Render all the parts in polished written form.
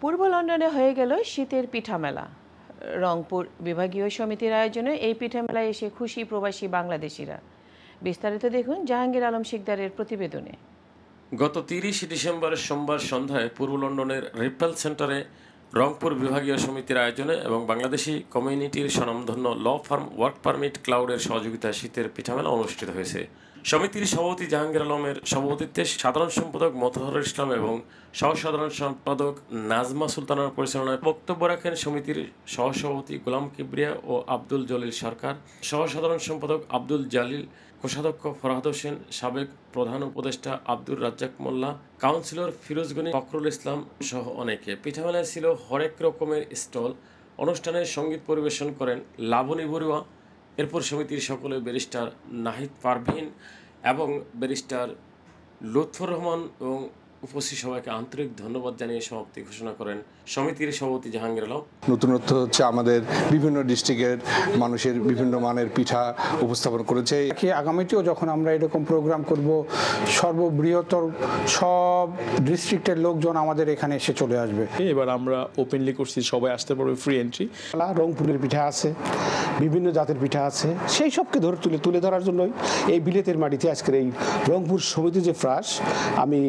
পূর্ব লন্ডনে হয়ে গেল শীতের পিঠা মেলা। রংপুর বিভাগীয় সমিতির আয়োজনে এই পিঠা মেলায় এসে খুশি প্রবাসী বাংলাদেশিরা। বিস্তারিত দেখুন জাহাঙ্গীর আলম শিকদারের প্রতিবেদনে। গত ৩০ ডিসেম্বর সোমবার সন্ধ্যায় পূর্ব লন্ডনের রিপেল সেন্টারে রংপুর বিভাগীয় সমিতির আয়োজনে এবং বাংলাদেশি কমিউনিটির স্বনামধন্য ল ফার্ম ওয়ার্ক পারমিট ক্লাউডের সহযোগিতায় শীতের পিঠামেলা অনুষ্ঠিত হয়েছে। সমিতির সভাপতি জাহাঙ্গীর আলমের সভাপতিত্বে সাধারণ সম্পাদক মোতাহারুল ইসলাম এবং সহসাধারণ সম্পাদক নাজমা সুলতানার পরিচালনায় বক্তব্য রাখেন সমিতির সহসভাপতি গোলাম কিবরিয়া ও আব্দুল জলিল সরকার, সহসাধারণ সম্পাদক আব্দুল জালিল, কোষাধ্যক্ষ ফরহাদ হোসেন, সাবেক প্রধান উপদেষ্টা আব্দুর রাজ্জাক মোল্লা, কাউন্সিলর ফিরোজ গনি, ফখরুল ইসলাম সহ অনেকে। পিঠামেলায় ছিল হরেক রকমের স্টল। অনুষ্ঠানে সঙ্গীত পরিবেশন করেন লাবণী বড়ুয়া। এরপর সমিতির সকলে ব্যারিস্টার নাহিদ পারভীন এবং ব্যারিস্টার লুৎফর রহমান এবং উপস্থিত সবাইকে আন্তরিক ধন্যবাদ জানিয়ে সমাপ্তি ঘোষণা করেন সমিতির সভাপতি জাহাঙ্গীর আলম। নতুনত্ব হচ্ছে আমাদের বিভিন্ন ডিস্ট্রিক্টের মানুষের বিভিন্ন মানের পিঠা উপস্থাপন করেছে। আগামীতেও যখন আমরা এরকম প্রোগ্রাম করব, সর্ববৃহত্তর সব ডিস্ট্রিক্টের লোকজন আমাদের এখানে এসে চলে আসবে। এবার আমরা ওপেনলি করছি, সবাই আসতে পারবে, ফ্রি এন্ট্রি। রংপুরের পিঠা আছে, বিভিন্ন জাতের পিঠা আছে, সেই সবকে তুলে ধরার জন্যই এই বিলেতের মাটিতে আজকের এই রংপুর সমিতি যে ফ্রাস, আমি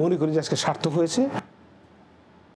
মনে করি যে আজকে সার্থক হয়েছে।